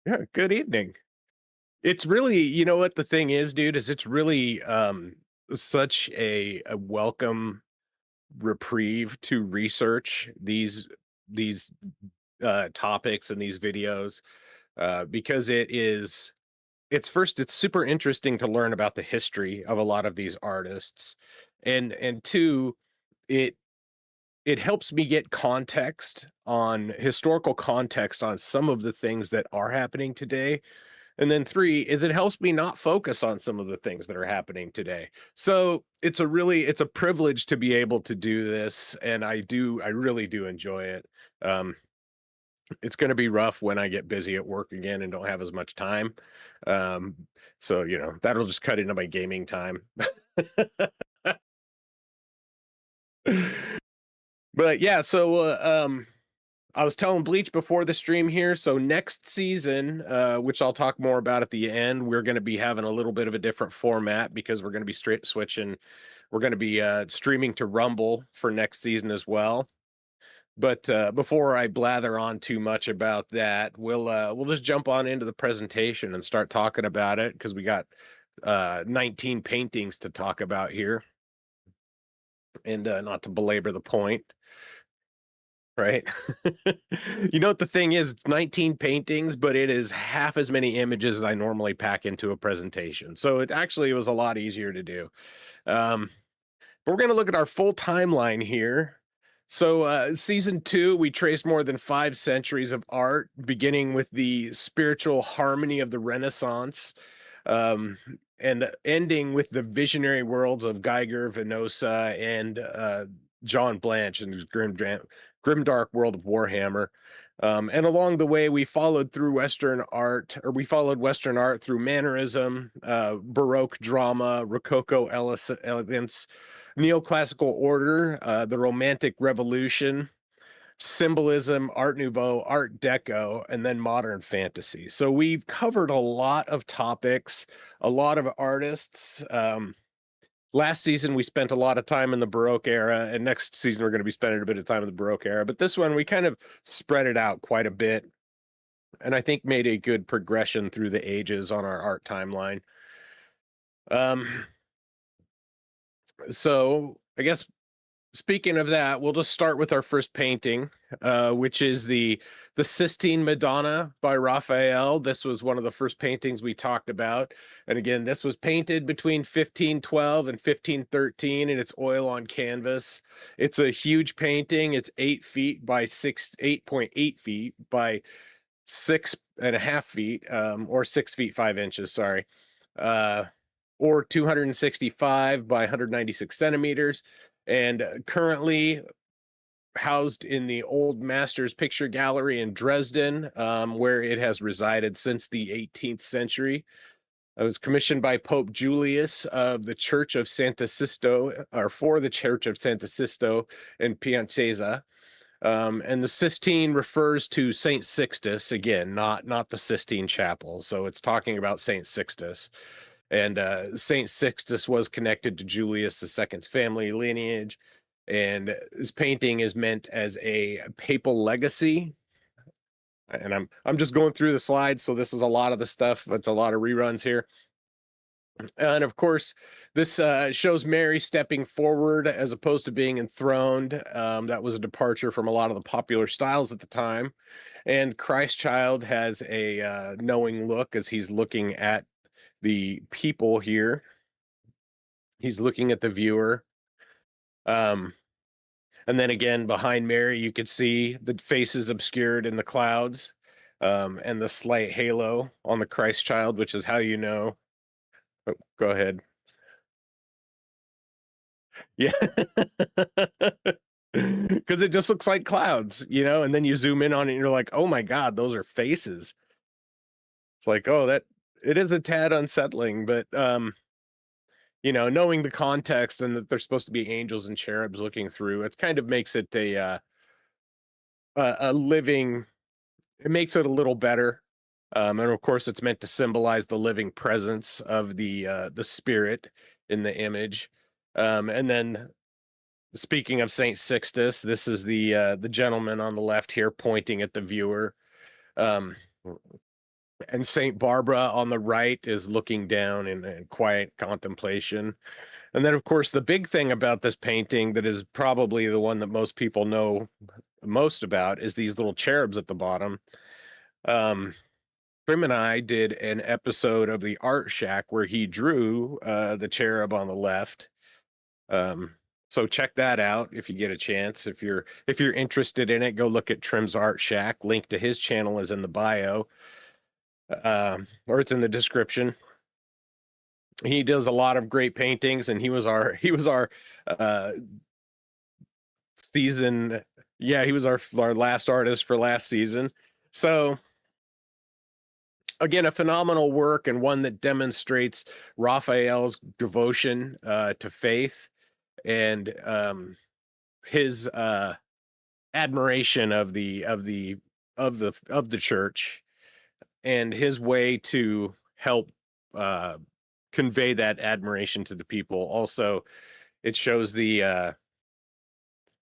Yeah, good evening. It's really, you know what the thing is, dude, is it's really such a welcome reprieve to research these topics and these videos because it's super interesting to learn about the history of a lot of these artists, and two, it it helps me get context on historical context on some of the things that are happening today. And then three is it helps me not focus on some of the things that are happening today. So it's a privilege to be able to do this, and I really do enjoy it. Um, it's going to be rough when I get busy at work again and don't have as much time. Um, so that'll just cut into my gaming time. But yeah, I was telling Bleach before the stream here. So next season, which I'll talk more about at the end, we're going to be having a little bit of a different format because we're going to be straight switching. We're going to be streaming to Rumble for next season as well. But before I blather on too much about that, we'll just jump on into the presentation and start talking about it because we got 19 paintings to talk about here, and not to belabor the point. Right. You know what the thing is? It's 19 paintings, but it is half as many images as I normally pack into a presentation. So it was a lot easier to do. Um, but we're going to look at our full timeline here. So, season two, we traced more than 5 centuries of art, beginning with the spiritual harmony of the Renaissance, um, and ending with the visionary worlds of Geiger, Venosa, and John Blanche and his grimdark world of Warhammer. And along the way, we followed Western art through Mannerism, Baroque drama, Rococo elegance, Neoclassical order, the Romantic Revolution, symbolism, Art Nouveau, Art Deco, and then modern fantasy. So we've covered a lot of topics, a lot of artists. Last season we spent a lot of time in the Baroque era, and next season we're going to be spending a bit of time in the Baroque era. But this one we kind of spread it out quite a bit, and I think made a good progression through the ages on our art timeline. Um, so I guess speaking of that, we'll just start with our first painting, which is the Sistine Madonna by Raphael. This was one of the first paintings we talked about, and again, this was painted between 1512 and 1513, and it's oil on canvas. It's a huge painting. It's 8 feet by 8.8 feet by 6.5 feet, or 6 feet 5 inches. Sorry. Uh, or 265 by 196 centimeters, and currently housed in the Old Masters Picture Gallery in Dresden, where it has resided since the 18th century. It was commissioned by Pope Julius of the Church of Santa Sisto, or for the Church of Santa Sisto in Piacenza. And the Sistine refers to Saint Sixtus, again, not the Sistine Chapel. So it's talking about Saint Sixtus. And Saint Sixtus was connected to Julius II's family lineage, and his painting is meant as a papal legacy. And I'm just going through the slides, so this is a lot of the stuff. It's a lot of reruns here. And of course, this shows Mary stepping forward as opposed to being enthroned. That was a departure from a lot of the popular styles at the time. And Christ Child has a knowing look as he's looking at the people here. He's looking at the viewer. Um, and then again, behind Mary, you could see the faces obscured in the clouds, and the slight halo on the Christ Child, which is how you know. Oh, go ahead. Yeah. Because it just looks like clouds, and then you zoom in on it and you're like, oh my God, those are faces. It's like, oh, that it is a tad unsettling, but knowing the context and that they're supposed to be angels and cherubs looking through, it kind of makes it a living. It makes it a little better, and of course, it's meant to symbolize the living presence of the spirit in the image. And then speaking of Saint Sixtus, this is the gentleman on the left here pointing at the viewer. Um, and Saint Barbara on the right is looking down in quiet contemplation. And then, of course, the big thing about this painting that is probably the one that most people know most about is these little cherubs at the bottom. Um, Prim and I did an episode of the Art Shack where he drew the cherub on the left. Um, so check that out if you get a chance. If you're interested in it, go look at Trim's Art Shack. Link to his channel is in the bio, or it's in the description. He does a lot of great paintings, and he was our uh, season. Yeah, he was our last artist for last season. So again, a phenomenal work and one that demonstrates Raphael's devotion to faith and his admiration of the church and his way to help uh, convey that admiration to the people. Also, it shows the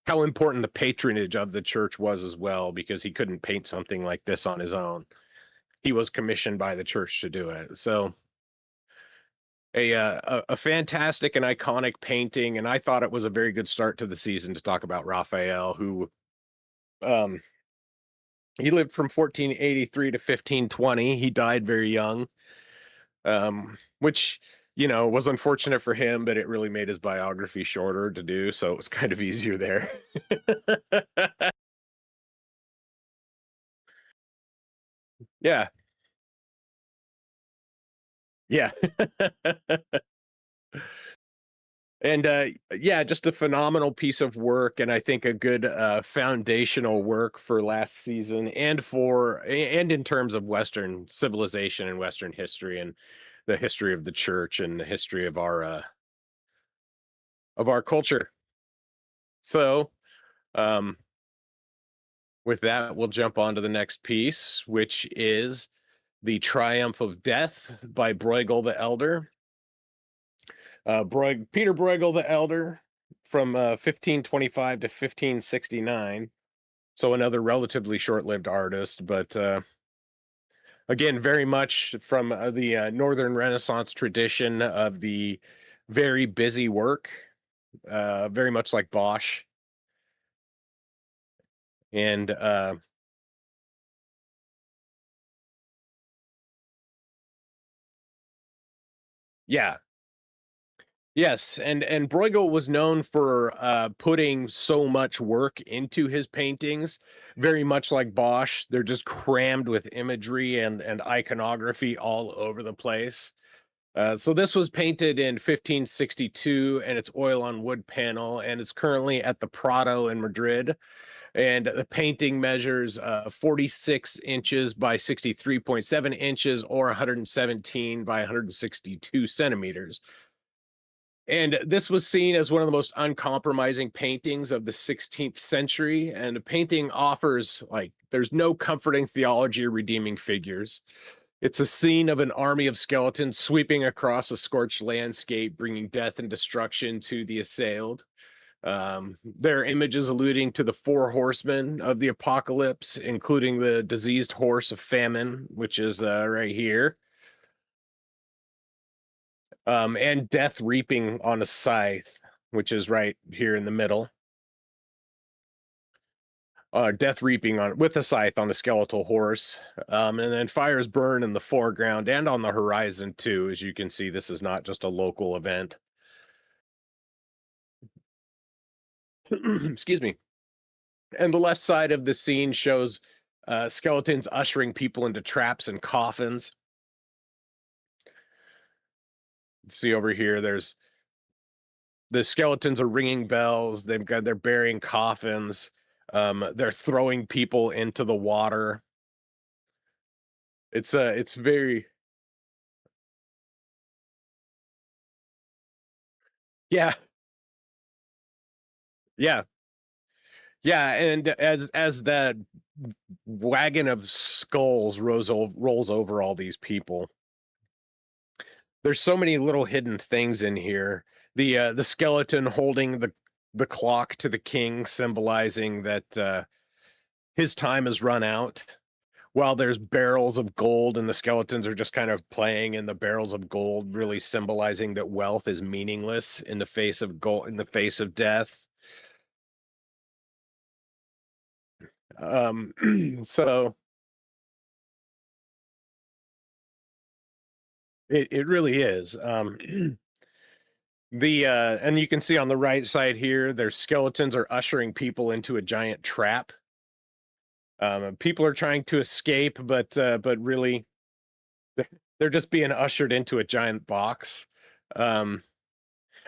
how important the patronage of the church was as well, because he couldn't paint something like this on his own. He was commissioned by the church to do it. So a fantastic and iconic painting, and I thought it was a very good start to the season to talk about Raphael, who um he lived from 1483 to 1520. He died very young, which was unfortunate for him, but it really made his biography shorter to do, so it was kind of easier there. Yeah, yeah. And yeah, just a phenomenal piece of work, and I think a good foundational work for last season, and in terms of Western civilization and Western history, and the history of the church and the history of our culture. So um with that, we'll jump on to the next piece, which is The Triumph of Death by Bruegel the Elder. Peter Bruegel the Elder, from 1525 to 1569. So another relatively short-lived artist, but again, very much from the Northern Renaissance tradition of the very busy work, very much like Bosch. And yeah, yes, and Bruegel was known for putting so much work into his paintings, very much like Bosch. They're just crammed with imagery and iconography all over the place. So this was painted in 1562, and it's oil on wood panel, and it's currently at the Prado in Madrid. And the painting measures 46 inches by 63.7 inches, or 117 by 162 centimeters. And this was seen as one of the most uncompromising paintings of the 16th century. And the painting offers, like, there's no comforting theology or redeeming figures. It's a scene of an army of skeletons sweeping across a scorched landscape, bringing death and destruction to the assailed. There are images alluding to the four horsemen of the apocalypse, including the diseased horse of famine, which is right here, and death reaping on a scythe, which is right here in the middle. Death reaping on with a scythe on a skeletal horse, and then fires burn in the foreground and on the horizon too. As you can see, this is not just a local event. Excuse me. And the left side of the scene shows skeletons ushering people into traps and coffins. See over here, there's the skeletons are ringing bells. They're burying coffins. They're throwing people into the water. It's very, yeah, yeah, yeah. And as that wagon of skulls rolls over all these people, there's so many little hidden things in here. The skeleton holding the clock to the king, symbolizing that his time has run out. While there's barrels of gold and the skeletons are just kind of playing in the barrels of gold, really symbolizing that wealth is meaningless in the face of gold, in the face of death. So it really is. The and you can see on the right side here, their skeletons are ushering people into a giant trap. People are trying to escape, but really they're just being ushered into a giant box. Um,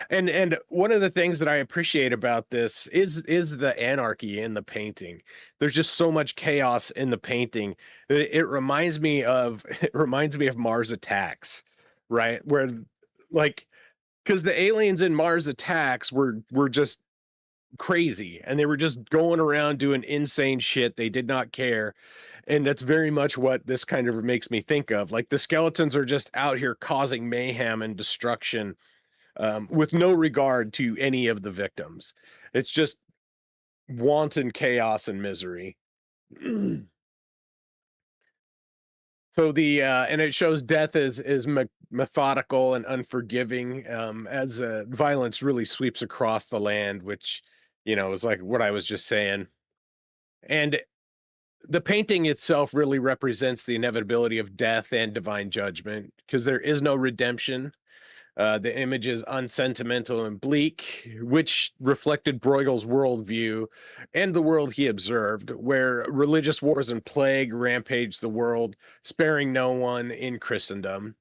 and one of the things that I appreciate about this is the anarchy in the painting. There's just so much chaos in the painting. It reminds me of it reminds me of Mars Attacks, right? Where like because the aliens in Mars Attacks were just crazy and they were just going around doing insane shit. They did not care. And that's very much what this kind of makes me think of. Like the skeletons are just out here causing mayhem and destruction with no regard to any of the victims. It's just wanton chaos and misery. So the and it shows death is methodical and unforgiving as violence really sweeps across the land, which is like what I was just saying. And the painting itself really represents the inevitability of death and divine judgment because there is no redemption. The image is unsentimental and bleak, which reflected Bruegel's worldview and the world he observed, where religious wars and plague rampaged the world, sparing no one in Christendom.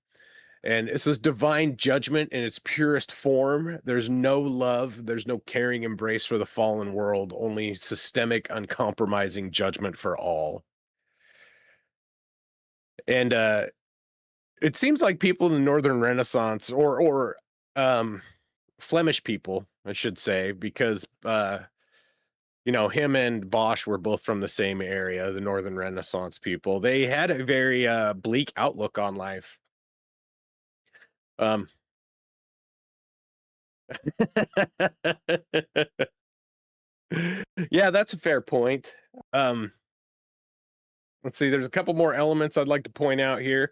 And this is divine judgment in its purest form. There's no love, there's no caring embrace for the fallen world, only systemic, uncompromising judgment for all. And it seems like people in the Northern Renaissance or Flemish people, I should say, because him and Bosch were both from the same area, the Northern Renaissance people. They had a very bleak outlook on life. Um, yeah, that's a fair point. Um, let's see. There's a couple more elements I'd like to point out here.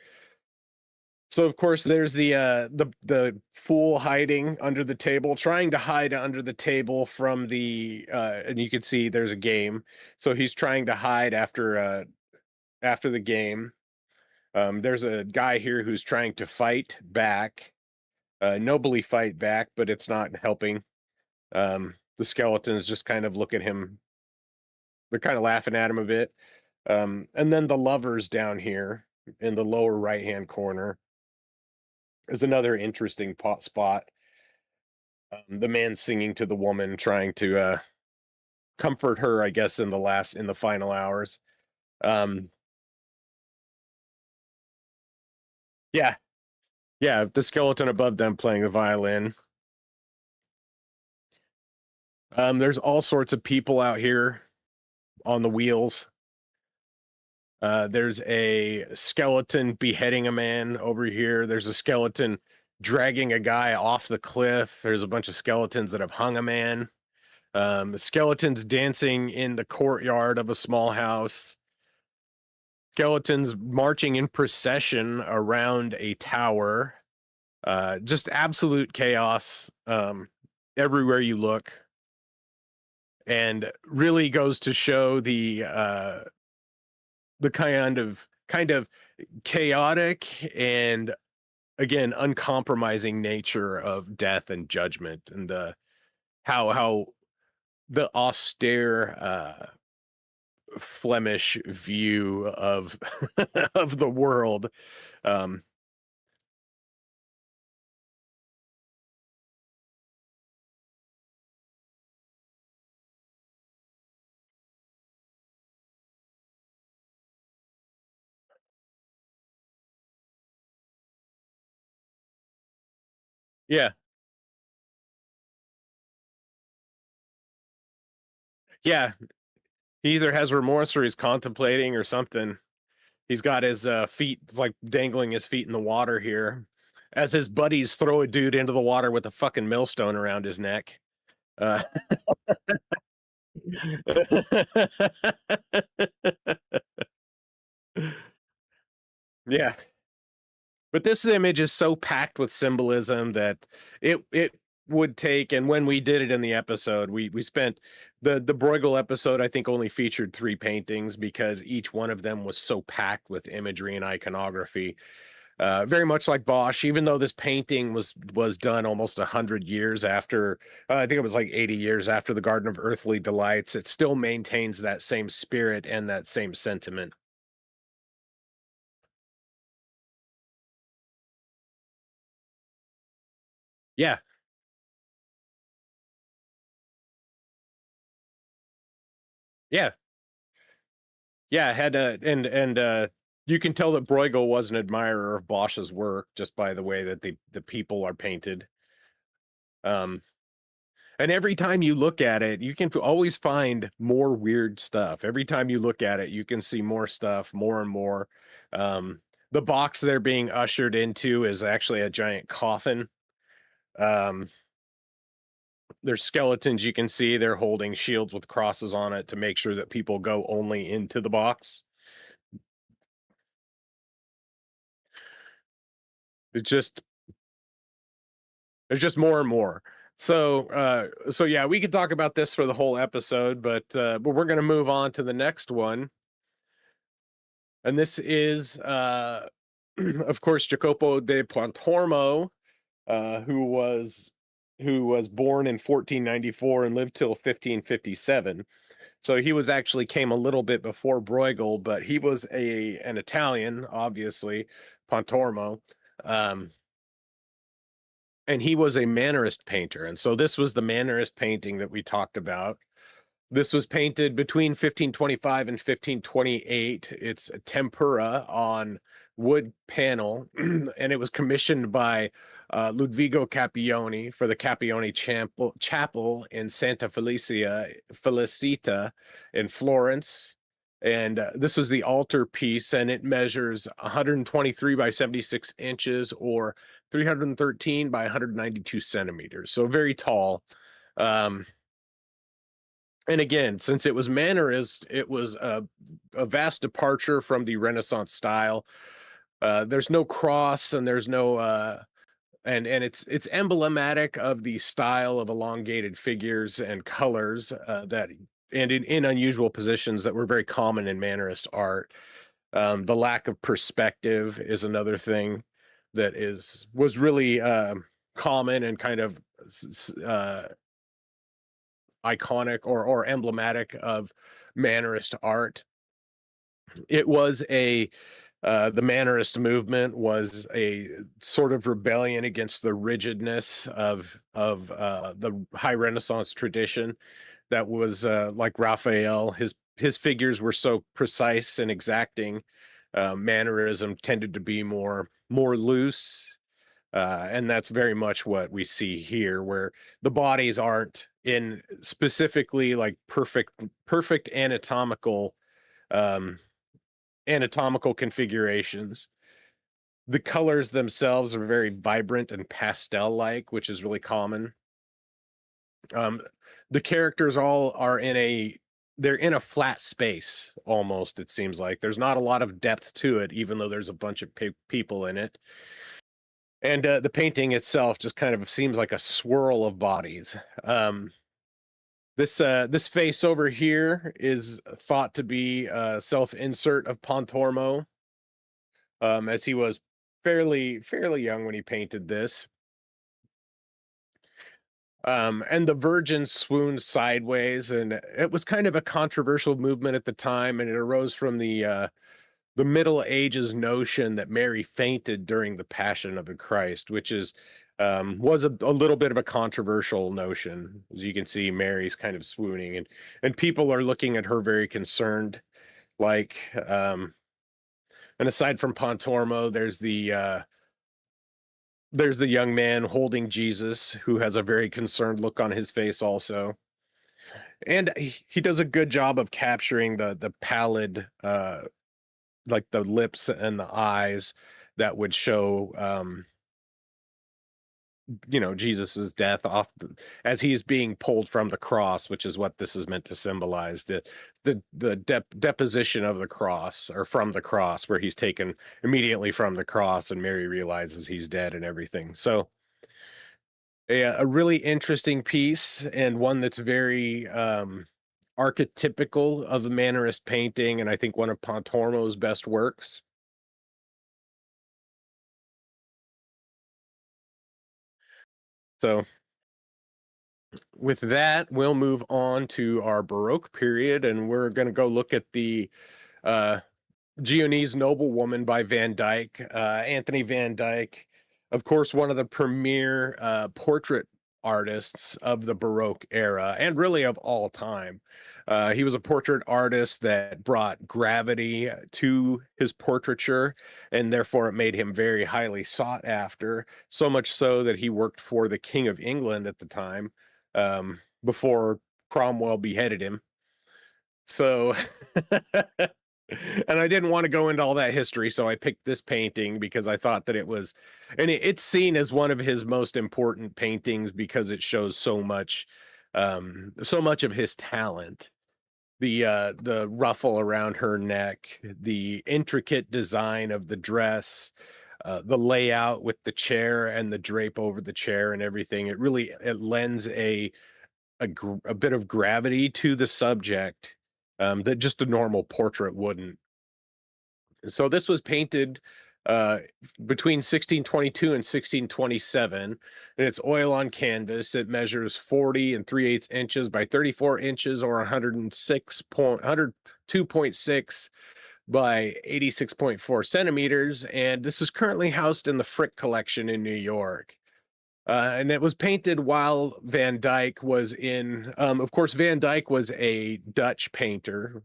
So of course there's the fool hiding under the table, trying to hide under the table from the and you can see there's a game. So he's trying to hide after the game. There's a guy here who's trying to fight back, nobly fight back, but it's not helping. The skeletons just kind of look at him. They're kind of laughing at him a bit. And then the lovers down here in the lower right hand corner is another interesting spot. The man singing to the woman, trying to comfort her, I guess, in the final hours. Um, yeah, yeah, the skeleton above them playing the violin. There's all sorts of people out here on the wheels. There's a skeleton beheading a man over here. There's a skeleton dragging a guy off the cliff. There's a bunch of skeletons that have hung a man. Skeletons dancing in the courtyard of a small house. Skeletons marching in procession around a tower. Just absolute chaos everywhere you look. And really goes to show the kind of chaotic and again uncompromising nature of death and judgment, and how the austere Flemish view of of the world. Um, yeah, yeah. He either has remorse or he's contemplating or something. He's got his feet like dangling his feet in the water here. as his buddies throw a dude into the water with a fucking millstone around his neck. Uh, yeah. But this image is so packed with symbolism that it would take, and when we did it in the episode, we spent the Bruegel episode, I think, only featured 3 paintings because each one of them was so packed with imagery and iconography. Very much like Bosch, even though this painting was done almost 100 years after, I think it was like 80 years after the Garden of Earthly Delights, it still maintains that same spirit and that same sentiment. Yeah, yeah. Yeah, had you can tell that Bruegel was an admirer of Bosch's work just by the way that the people are painted. Um, and every time you look at it, you can always find more weird stuff. Every time you look at it, you can see more stuff, more and more. The box they're being ushered into is actually a giant coffin. Um, there's skeletons you can see. They're holding shields with crosses on it to make sure that people go only into the box. It's just There's just more and more. So yeah, we could talk about this for the whole episode, but we're gonna move on to the next one. And this is of course Jacopo de Pontormo, uh, who was who was born in 1494 and lived till 1557. So he was actually came a little bit before Bruegel, but he was a an Italian, obviously, Pontormo. Um, and he was a Mannerist painter. And so this was the Mannerist painting that we talked about. This was painted between 1525 and 1528. It's a tempera on wood panel, and it was commissioned by Ludvigo Capioni for the Capioni Chapel in Santa Felicita in Florence. And this was the altar piece, and it measures 123 by 76 inches or 313 by 192 centimeters. So very tall. Um, and again, since it was Mannerist, it was a vast departure from the Renaissance style. There's no cross, and there's no and it's emblematic of the style of elongated figures and colors that and in unusual positions that were very common in Mannerist art. The lack of perspective is another thing that is was really common and kind of iconic or emblematic of Mannerist art. It was a the Mannerist movement was a sort of rebellion against the rigidness of the high Renaissance tradition that was like Raphael. His figures were so precise and exacting. Mannerism tended to be more loose, and that's very much what we see here, where the bodies aren't in specifically like perfect um, anatomical configurations. The colors themselves are very vibrant and pastel-like, which is really common. Um, the characters all are in a they're in a flat space almost, it seems like. There's not a lot of depth to it, even though there's a bunch of people in it. And the painting itself just kind of seems like a swirl of bodies. This face over here is thought to be a self-insert of Pontormo, as he was fairly young when he painted this. And the Virgin swooned sideways, and it was kind of a controversial movement at the time, and it arose from the Middle Ages notion that Mary fainted during the Passion of the Christ, which is was a little bit of a controversial notion. As you can see, Mary's kind of swooning, and people are looking at her very concerned. Like, and aside from Pontormo, there's the young man holding Jesus, who has a very concerned look on his face, also. And he does a good job of capturing the pallid like the lips and the eyes that would show Jesus's death as he's being pulled from the cross, which is what this is meant to symbolize, the deposition of the cross, or from the cross, where he's taken immediately from the cross and Mary realizes he's dead and everything. So a really interesting piece, and one that's very archetypical of a Mannerist painting, and I think one of Pontormo's best works. So with that, we'll move on to our Baroque period, and we're going to go look at the uh, Genoese Noblewoman by Van Dyck, Anthony Van Dyck, of course, one of the premier portrait artists of the Baroque era, and really of all time. He was a portrait artist that brought gravity to his portraiture, and therefore it made him very highly sought after. So much so that he worked for the King of England at the time, before Cromwell beheaded him. So, and I didn't want to go into all that history, so I picked this painting because I thought that it's seen as one of his most important paintings because it shows so much of his talent. The ruffle around her neck, the intricate design of the dress, the layout with the chair and the drape over the chair and everything. It lends a bit of gravity to the subject, that just a normal portrait wouldn't. So this was painted between 1622 and 1627, and it's oil on canvas. It measures 40 and 3/8 inches by 34 inches, or 102.6 by 86.4 centimeters. And this is currently housed in the Frick collection in New York. And it was painted while Van Dyck was of course, Van Dyck was a Dutch painter.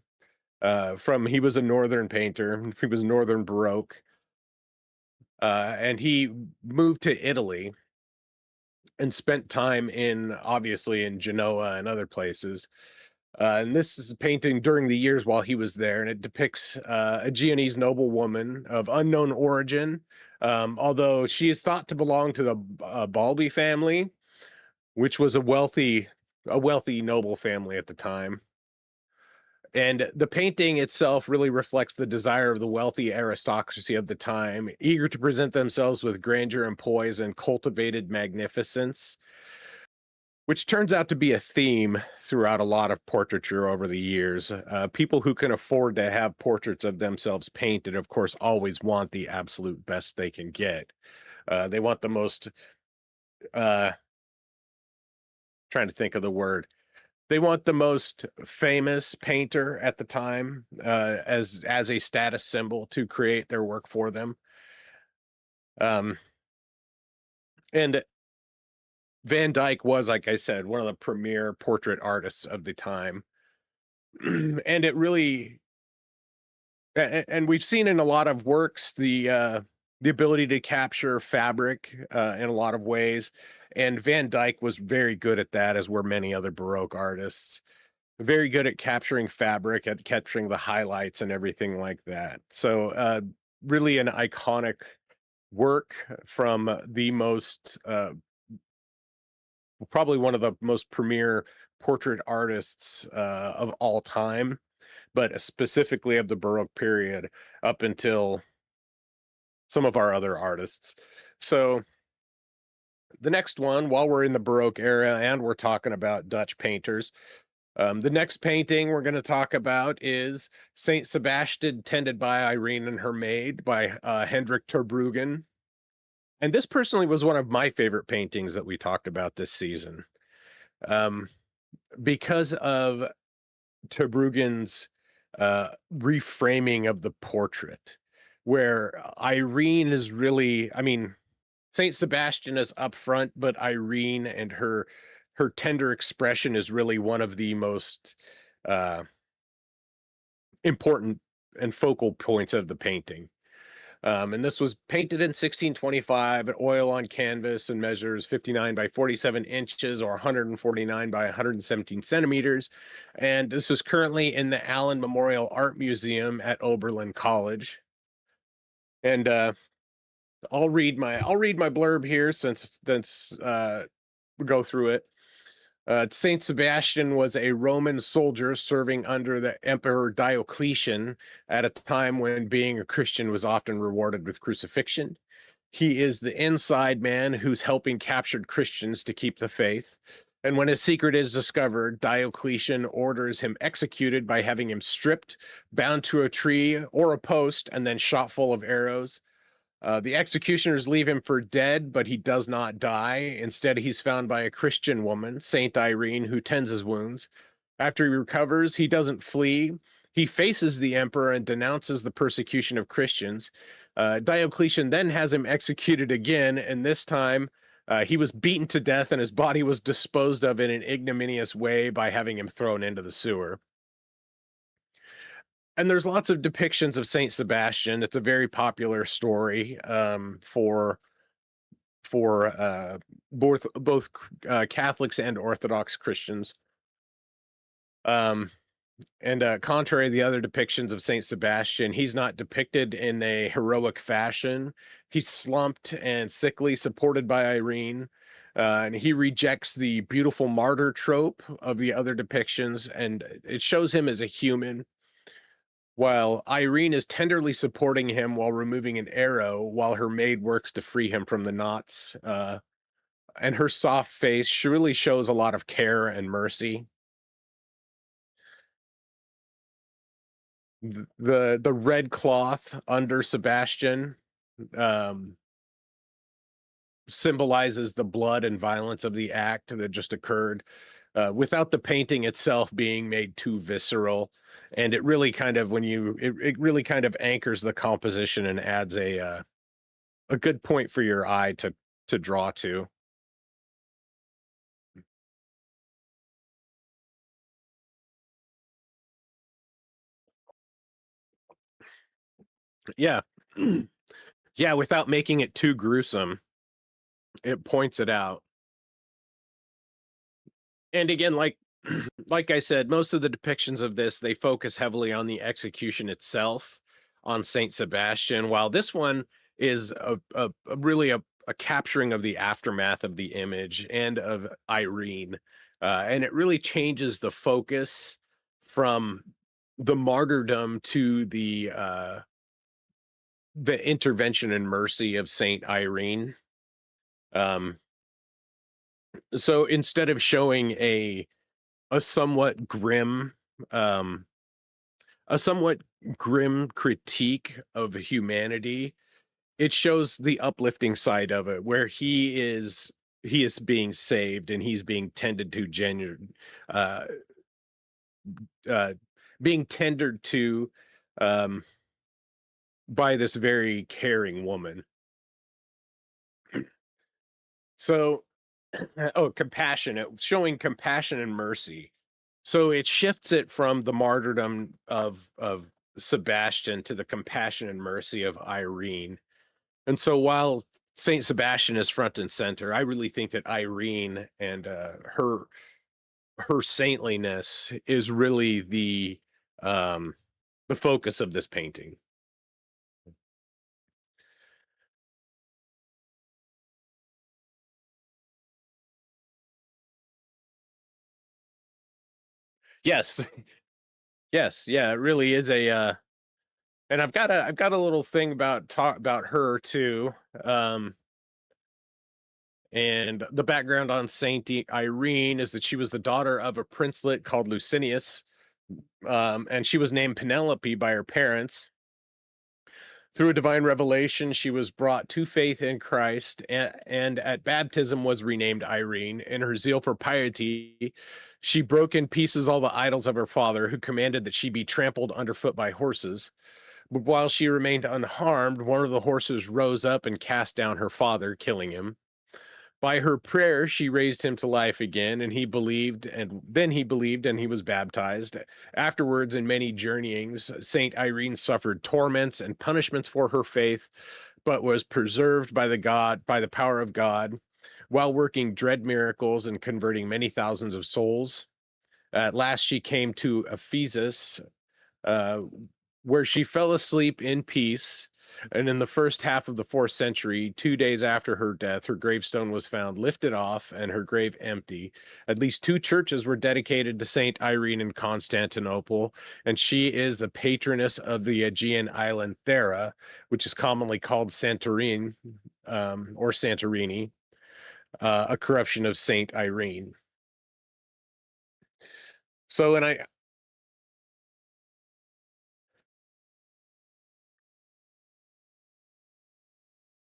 He was a Northern painter. He was Northern Baroque. And he moved to Italy and spent time obviously in Genoa and other places. And this is a painting during the years while he was there, and it depicts a Genoese noblewoman of unknown origin, although she is thought to belong to the Balbi family, which was a wealthy noble family at the time. And the painting itself really reflects the desire of the wealthy aristocracy of the time, eager to present themselves with grandeur and poise and cultivated magnificence, which turns out to be a theme throughout a lot of portraiture over the years. People who can afford to have portraits of themselves painted, of course, always want the absolute best they can get. They want the most, uh, trying to think of the word. They want the most famous painter at the time, as a status symbol to create their work for them. Um, and Van Dyck was, like I said, one of the premier portrait artists of the time. And it really and we've seen in a lot of works the ability to capture fabric in a lot of ways, and Van Dyck was very good at that, as were many other Baroque artists. Very good at capturing fabric, at capturing the highlights and everything like that. So, really an iconic work from the most, probably one of the most premier portrait artists of all time, but specifically of the Baroque period up until some of our other artists. So, the next one, while we're in the Baroque era and we're talking about Dutch painters, the next painting we're going to talk about is Saint Sebastian, tended by Irene and her maid, by Hendrik ter Bruegel. And this personally was one of my favorite paintings that we talked about this season, um, because of ter Bruegel's reframing of the portrait, where Irene is really, I mean, Saint Sebastian is up front, but Irene and her tender expression is really one of the most uh, important and focal points of the painting. And this was painted in 1625 at oil on canvas and measures 59 by 47 inches, or 149 by 117 centimeters. And this is currently in the Allen Memorial Art Museum at Oberlin College. And I'll read my blurb here since we go through it. Saint Sebastian was a Roman soldier serving under the Emperor Diocletian at a time when being a Christian was often rewarded with crucifixion. He is the inside man who's helping captured Christians to keep the faith. And when his secret is discovered, Diocletian orders him executed by having him stripped, bound to a tree or a post, and then shot full of arrows. The executioners leave him for dead, but he does not die. Instead, he's found by a Christian woman, Saint Irene, who tends his wounds. After he recovers, he doesn't flee. He faces the emperor and denounces the persecution of Christians. Diocletian then has him executed again, and this time he was beaten to death and his body was disposed of in an ignominious way by having him thrown into the sewer. And there's lots of depictions of Saint Sebastian. It's a very popular story for both Catholics and Orthodox Christians. Um, and contrary to the other depictions of Saint Sebastian, he's not depicted in a heroic fashion. He's slumped and sickly, supported by Irene. And he rejects the beautiful martyr trope of the other depictions, and it shows him as a human while Irene is tenderly supporting him while removing an arrow, while her maid works to free him from the knots. And her soft face surely shows a lot of care and mercy. The red cloth under Sebastian um, symbolizes the blood and violence of the act that just occurred, without the painting itself being made too visceral. And it really kind of it really kind of anchors the composition and adds a good point for your eye to draw to. Yeah. Yeah, without making it too gruesome, it points it out. And again, like I said, most of the depictions of this, they focus heavily on the execution itself, on Saint Sebastian, while this one is a really a capturing of the aftermath of the image and of Irene. And it really changes the focus from the martyrdom to the intervention and mercy of Saint Irene. Um, so instead of showing a somewhat grim um a somewhat grim critique of humanity, it shows the uplifting side of it where he is being saved and he's being tended to uh uh being tendered to um by this very caring woman. So oh, compassionate, showing compassion and mercy. So it shifts it from the martyrdom of Sebastian to the compassion and mercy of Irene. And so while Saint Sebastian is front and center, I really think that Irene and her saintliness is really um the focus of this painting. Yes. Yes, yeah, it really is and I've got a little thing about her too. Um And the background on Irene is that she was the daughter of a princelet called Licinius, and she was named Penelope by her parents. Through a divine revelation, she was brought to faith in Christ, and at baptism was renamed Irene. In her zeal for piety, she broke in pieces all the idols of her father, who commanded that she be trampled underfoot by horses. But while she remained unharmed, one of the horses rose up and cast down her father, killing him. By her prayer, she raised him to life again, and he believed and he was baptized. Afterwards, in many journeyings, Saint Irene suffered torments and punishments for her faith, but was preserved by the power of God, while working dread miracles and converting many thousands of souls. At last, she came to Ephesus, uh, where she fell asleep in peace. And in the first half of the 4th century, 2 days after her death, her gravestone was found lifted off and her grave empty. At least two churches were dedicated to Saint Irene in Constantinople, and she is the patroness of the Aegean island Thera, which is commonly called Santorini, or Santorini, a corruption of Saint Irene. So, and I,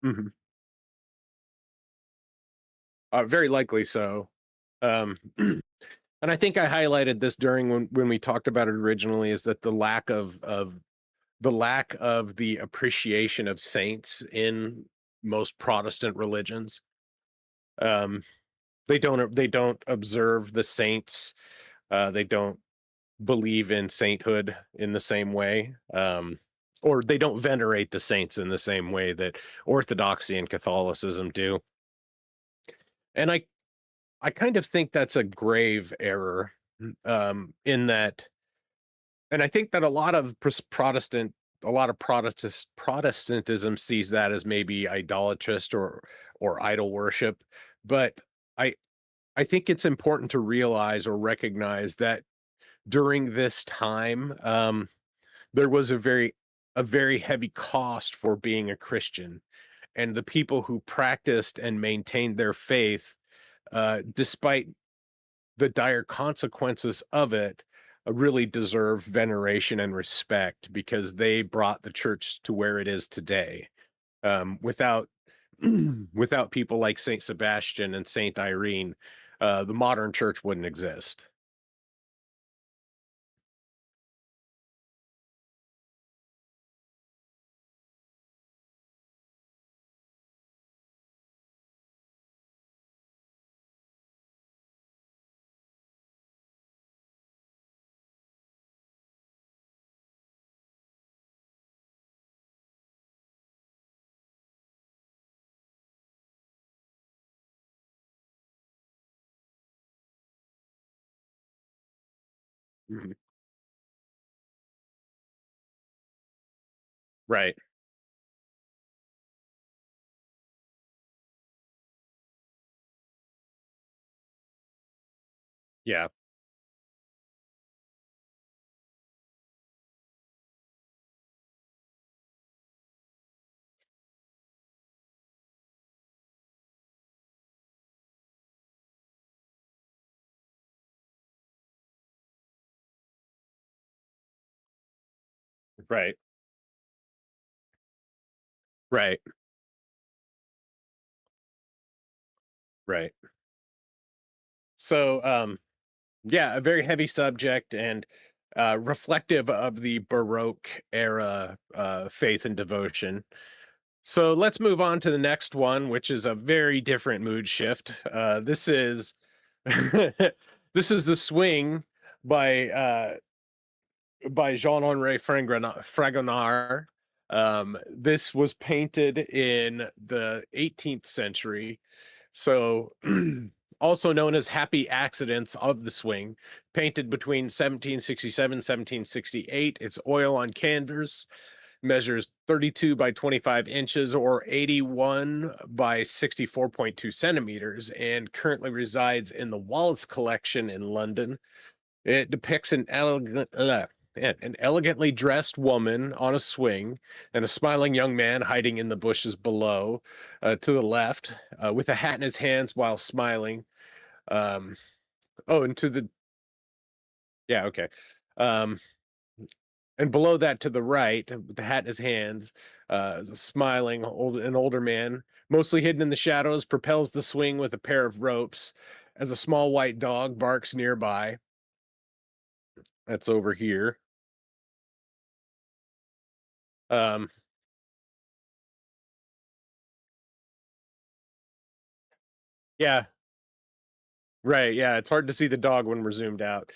mhm, very likely so. And I think I highlighted this during when we talked about it originally, is that the lack of the appreciation of saints in most Protestant religions. Um, they don't observe the saints. They don't believe in sainthood in the same way. Or they don't venerate the saints in the same way that Orthodoxy and Catholicism do. And I kind of think that's a grave error, in that, and I think that a lot of Protestantism sees that as maybe idolatrous or idol worship, but I I think it's important to realize or recognize that during this time, there was a very heavy cost for being a Christian, and the people who practiced and maintained their faith, despite the dire consequences of it, really deserve veneration and respect because they brought the church to where it is today. Without without people like Saint Sebastian and Saint Irene, the modern church wouldn't exist. Mhm. Right. Yeah. Right. Right. Right. So, yeah, a very heavy subject and reflective of the Baroque era faith and devotion. So let's move on to the next one, which is a very different mood shift. This is this is the Swing by Jean-Henri Fragonard. This was painted in the 18th century, so also known as Happy Accidents of the Swing, painted between 1767 1768. It's oil on canvas, measures 32 by 25 inches or 81 by 64.2 centimeters, and currently resides in the Wallace Collection in London. It depicts an elegantly dressed woman on a swing and a smiling young man hiding in the bushes below, to the left, with a hat in his hands while smiling. Um, oh, and to the yeah, okay. Um, and below that to the right, with the hat in his hands, is a smiling an older man, mostly hidden in the shadows, propels the swing with a pair of ropes as a small white dog barks nearby. That's over here. Um, yeah, right, yeah, it's hard to see the dog when we're zoomed out.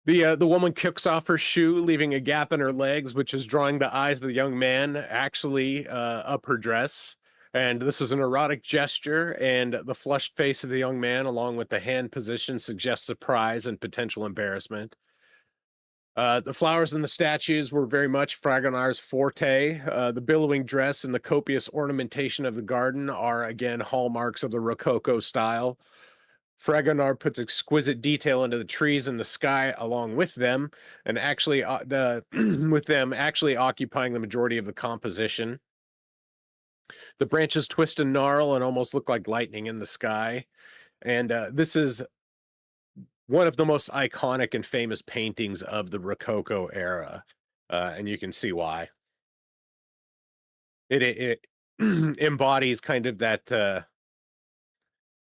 The woman kicks off her shoe, leaving a gap in her legs, which is drawing the eyes of the young man actually up her dress. And this is an erotic gesture, and the flushed face of the young man, along with the hand position, suggests surprise and potential embarrassment. The flowers and the statues were very much Fragonard's forte. The billowing dress and the copious ornamentation of the garden are again hallmarks of the Rococo style. Fragonard puts exquisite detail into the trees and the sky along with them, and actually the with them actually occupying the majority of the composition. The branches twist and gnarl and almost look like lightning in the sky. And this is one of the most iconic and famous paintings of the Rococo era, and you can see why. It embodies kind of that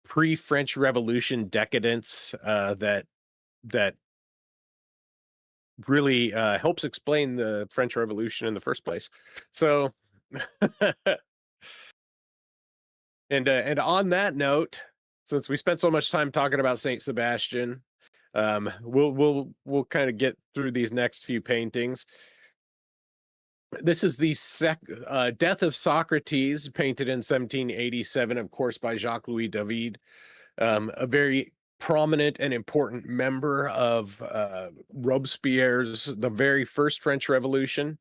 pre-French Revolution decadence that really helps explain the French Revolution in the first place. So, and on that note, since we spent so much time talking about Saint Sebastian, we'll kind of get through these next few paintings. This is the Death of Socrates, painted in 1787, of course, by Jacques-Louis David, a very prominent and important member of Robespierre's the very first French Revolution.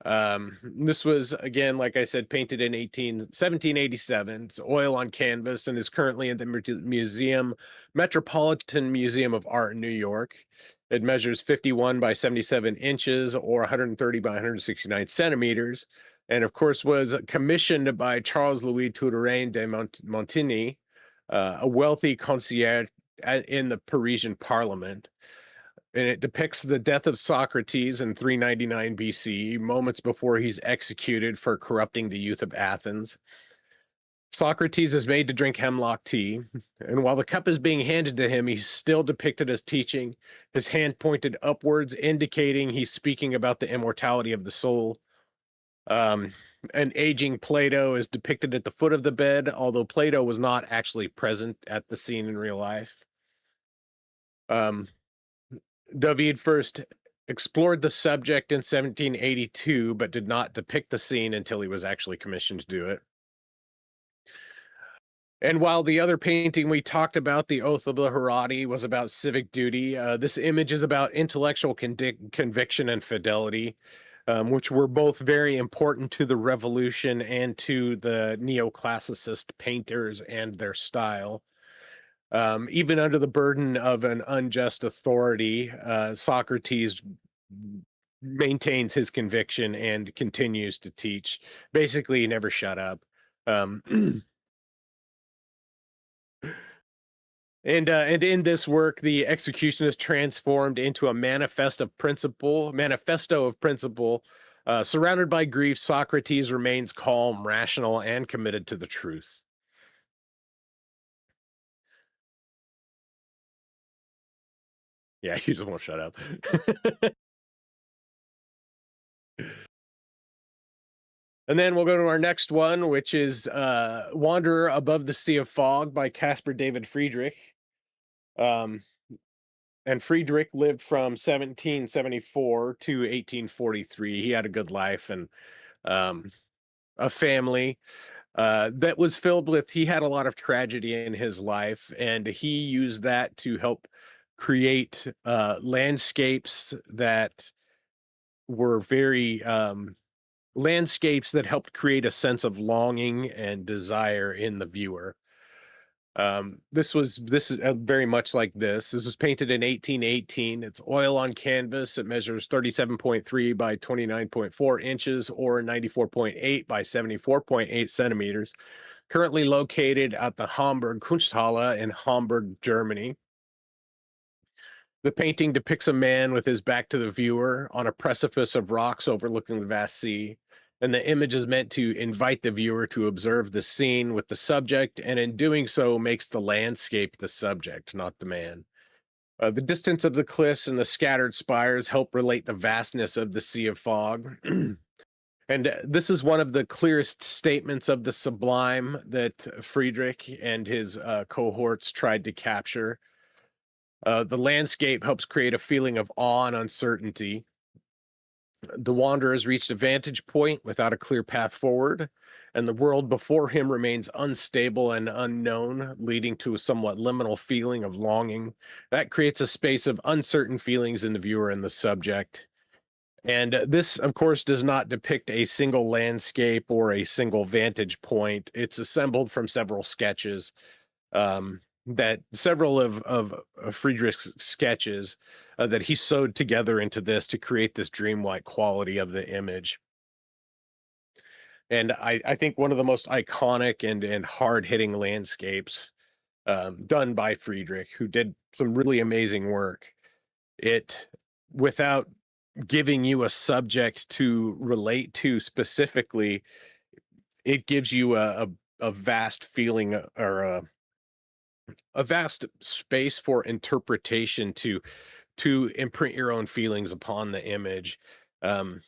This was, again, like I said, painted in 1787. It's oil on canvas and is currently in the Metropolitan Museum of Art in New York. It measures 51 by 77 inches or 130 by 169 centimeters. And of course was commissioned by Charles Louis Touraine de Montigny, a wealthy concierge in the Parisian parliament. And it depicts the death of Socrates in 399 BC, moments before he's executed for corrupting the youth of Athens. Socrates is made to drink hemlock tea, and while the cup is being handed to him, he's still depicted as teaching, his hand pointed upwards, indicating he's speaking about the immortality of the soul. An aging Plato is depicted at the foot of the bed, although Plato was not actually present at the scene in real life. David first explored the subject in 1782, but did not depict the scene until he was actually commissioned to do it. And while the other painting we talked about, The Oath of the Herati, was about civic duty, this image is about intellectual conviction and fidelity, which were both very important to the revolution and to the neoclassicist painters and their style. Even under the burden of an unjust authority, Socrates maintains his conviction and continues to teach. Basically, he never shut up. And in this work, the execution is transformed into a manifesto of principle. Surrounded by grief, Socrates remains calm, rational, and committed to the truth. Yeah, he just won't shut up. And then we'll go to our next one, which is Wanderer Above the Sea of Fog by Caspar David Friedrich. Um, and Friedrich lived from 1774 to 1843. He had a good life and a family that was filled with, he had a lot of tragedy in his life, and he used that to help create landscapes that were very landscapes that helped create a sense of longing and desire in the viewer. This is very much like this. This was painted in 1818. It's oil on canvas. It measures 37.3 by 29.4 inches or 94.8 by 74.8 centimeters. Currently located at the Hamburg Kunsthalle in Hamburg, Germany. The painting depicts a man with his back to the viewer on a precipice of rocks overlooking the vast sea, and the image is meant to invite the viewer to observe the scene with the subject, and in doing so makes the landscape the subject, not the man. The distance of the cliffs and the scattered spires help relate the vastness of the sea of fog. And this is one of the clearest statements of the sublime that Friedrich and his cohorts tried to capture. The landscape helps create a feeling of awe and uncertainty. The wanderers reached a vantage point without a clear path forward, and the world before him remains unstable and unknown, leading to a somewhat liminal feeling of longing. That creates a space of uncertain feelings in the viewer and the subject. And this, of course, does not depict a single landscape or a single vantage point. It's assembled from several sketches, that several of Friedrich's sketches that he sewed together into this to create this dreamlike quality of the image. And I think one of the most iconic and hard hitting landscapes done by Friedrich, who did some really amazing work. It, without giving you a subject to relate to specifically, it gives you a vast feeling or a vast space for interpretation to imprint your own feelings upon the image, um,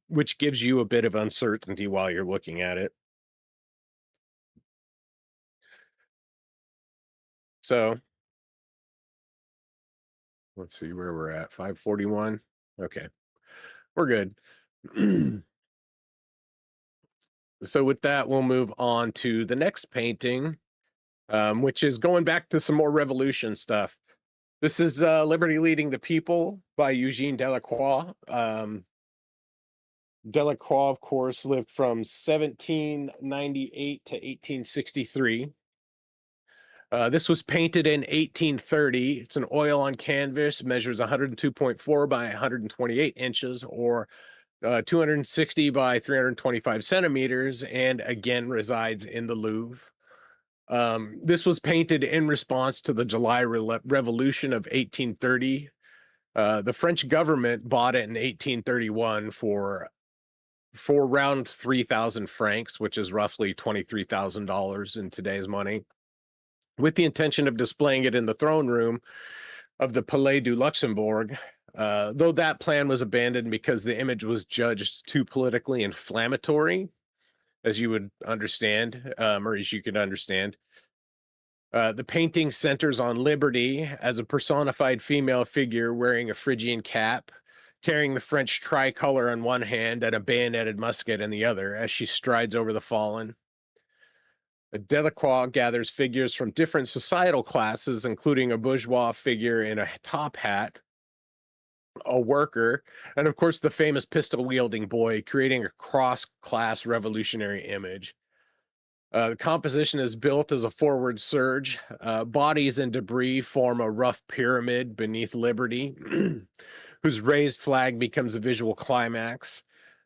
which gives you a bit of uncertainty while you're looking at it. So let's see where we're at. 541. Okay, we're good. So with that, we'll move on to the next painting, which is going back to some more revolution stuff. This is Liberty Leading the People by Eugene Delacroix. Delacroix, of course, lived from 1798 to 1863. This was painted in 1830. It's an oil on canvas, measures 102.4 by 128 inches, or 260 by 325 centimeters, and again resides in the Louvre. This was painted in response to the July Revolution of 1830. The French government bought it in 1831 for around 3,000 francs, which is roughly $23,000 in today's money, with the intention of displaying it in the throne room of the Palais du Luxembourg. Though that plan was abandoned because the image was judged too politically inflammatory, as you would understand, or as you could understand. The painting centers on Liberty as a personified female figure wearing a Phrygian cap, carrying the French tricolor on one hand and a bayoneted musket in the other as she strides over the fallen. Delacroix gathers figures from different societal classes, including a bourgeois figure in a top hat, a worker, and of course the famous pistol-wielding boy, creating a cross-class revolutionary image. The composition is built as a forward surge. Bodies and debris form a rough pyramid beneath Liberty, whose raised flag becomes a visual climax.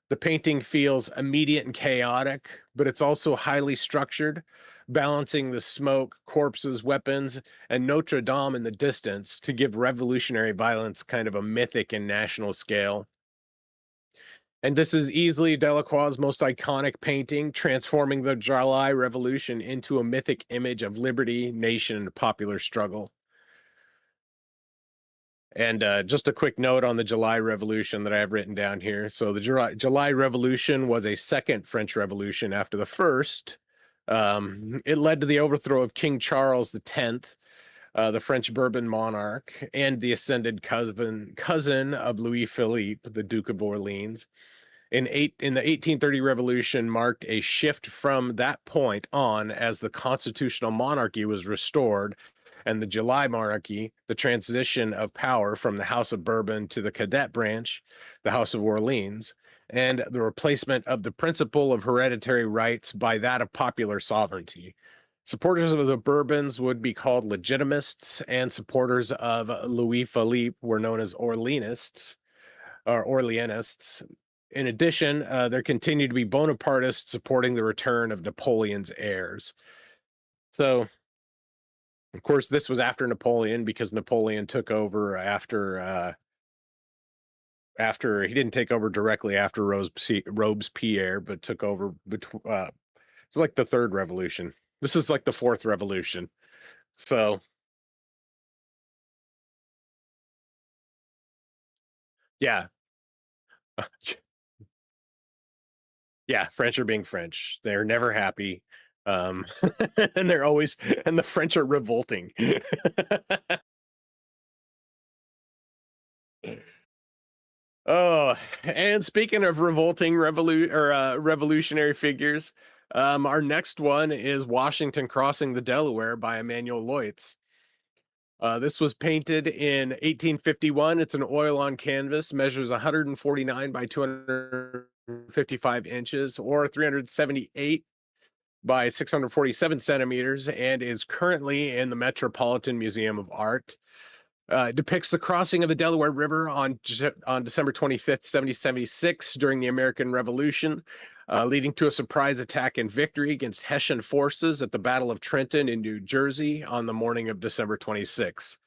The painting feels immediate and chaotic, but it's also highly structured, balancing the smoke, corpses, weapons, and Notre Dame in the distance to give revolutionary violence kind of a mythic and national scale. And this is easily Delacroix's most iconic painting, transforming the July Revolution into a mythic image of liberty, nation, and popular struggle. And just a quick note on the July Revolution that I have written down here. So the July Revolution was a second French Revolution after the first. It led to the overthrow of King Charles X, the French Bourbon monarch, and the ascended cousin of Louis Philippe, the Duke of Orleans. In the 1830 revolution marked a shift from that point on as the constitutional monarchy was restored, and the July monarchy, the transition of power from the House of Bourbon to the cadet branch, the House of Orleans, and the replacement of the principle of hereditary rights by that of popular sovereignty. Supporters of the Bourbons would be called legitimists, and supporters of Louis Philippe were known as Orleanists or Orleanists. In addition, there continued to be Bonapartists supporting the return of Napoleon's heirs. So, of course, this was after Napoleon because Napoleon took over after he didn't take over directly after Robespierre, but took over it's like the third revolution. This is like the fourth revolution. So, yeah. Yeah, French are being French. They're never happy. Um, and they're always, and the French are revolting. Oh, and speaking of revolting revolutionary figures, Our next one is Washington Crossing the Delaware by Emanuel Leutz. This was painted in 1851. It's an oil on canvas, measures 149 by 255 inches or 378 by 647 centimeters, and is currently in the Metropolitan Museum of Art. It depicts the crossing of the Delaware River on December 25th, 1776, during the American Revolution, leading to a surprise attack and victory against Hessian forces at the Battle of Trenton in New Jersey on the morning of December 26th.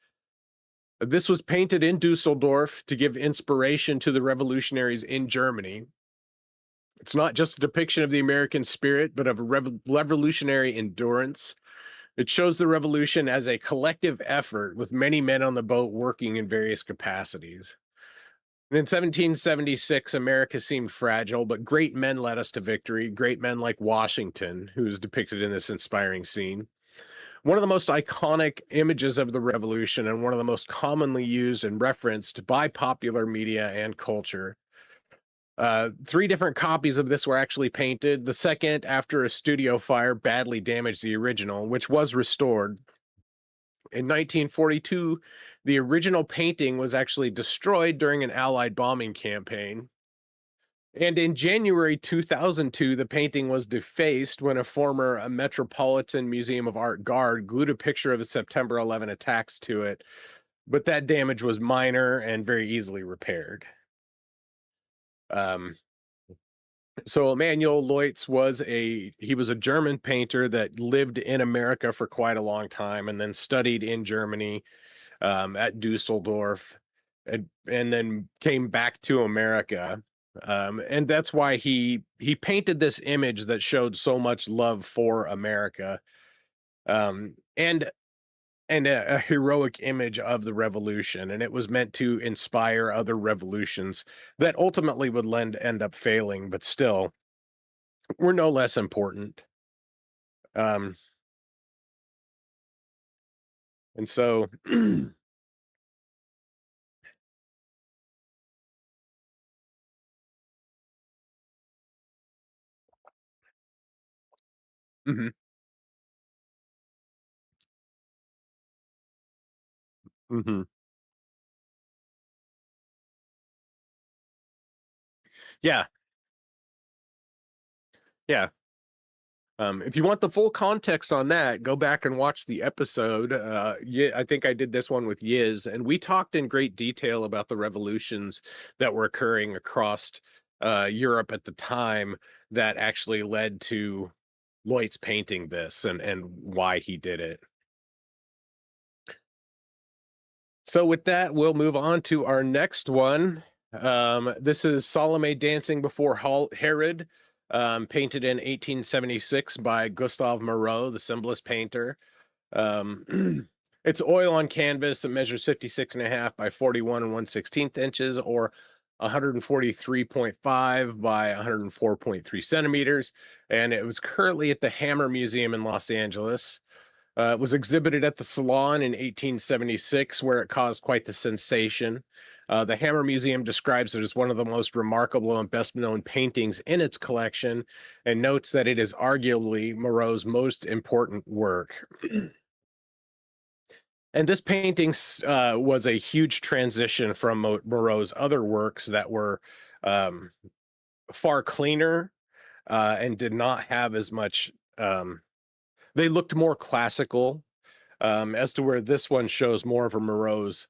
This was painted in Dusseldorf to give inspiration to the revolutionaries in Germany. It's not just a depiction of the American spirit, but of revolutionary endurance. It shows the revolution as a collective effort with many men on the boat working in various capacities. And in 1776, America seemed fragile, but great men led us to victory. Great men like Washington, who is depicted in this inspiring scene. One of the most iconic images of the revolution and one of the most commonly used and referenced by popular media and culture. Three different copies of this were actually painted. The second, after a studio fire, badly damaged the original, which was restored. In 1942, the original painting was actually destroyed during an Allied bombing campaign. And in January 2002, the painting was defaced when a former Metropolitan Museum of Art guard glued a picture of the September 11 attacks to it, but that damage was minor and very easily repaired. Um, so Emanuel Leutz was a German painter that lived in America for quite a long time and then studied in Germany at Dusseldorf, and then came back to America. And that's why he painted this image that showed so much love for America, and a heroic image of the revolution. And it was meant to inspire other revolutions that ultimately would end up failing, but still were no less important. Um, and so, mhm, mhm. Yeah, yeah. If you want the full context on that, go back and watch the episode. Yeah, I think I did this one with Yiz, and we talked in great detail about the revolutions that were occurring across Europe at the time that actually led to Leutz painting this and why he did it. So with that, we'll move on to our next one. This is Salome dancing before Herod, painted in 1876 by Gustave Moreau, the symbolist painter. It's oil on canvas. It measures 56 and a half by 41 and 1/16 inches, or 143.5 by 104.3 centimeters. And it was currently at the Hammer Museum in Los Angeles. It was exhibited at the Salon in 1876, where it caused quite the sensation. The Hammer Museum describes it as one of the most remarkable and best known paintings in its collection, and notes that it is arguably Moreau's most important work. And this painting was a huge transition from Moreau's other works that were um, far cleaner and did not have as much. They looked more classical, as to where this one shows more of a Moreau's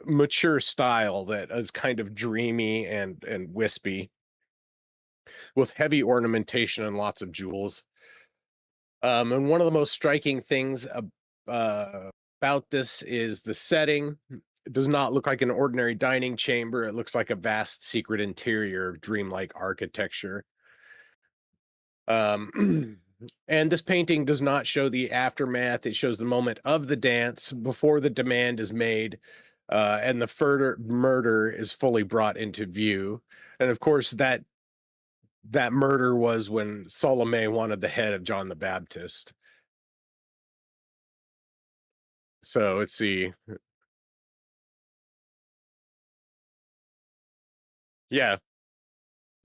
mature style that is kind of dreamy and wispy, with heavy ornamentation and lots of jewels. And one of the most striking things about this is the setting. It does not look like an ordinary dining chamber. It looks like a vast secret interior of dreamlike architecture. Um, and this painting does not show the aftermath. It shows the moment of the dance before the demand is made, and the further murder is fully brought into view. And of course, that murder was when Salome wanted the head of John the Baptist. So let's see. Yeah.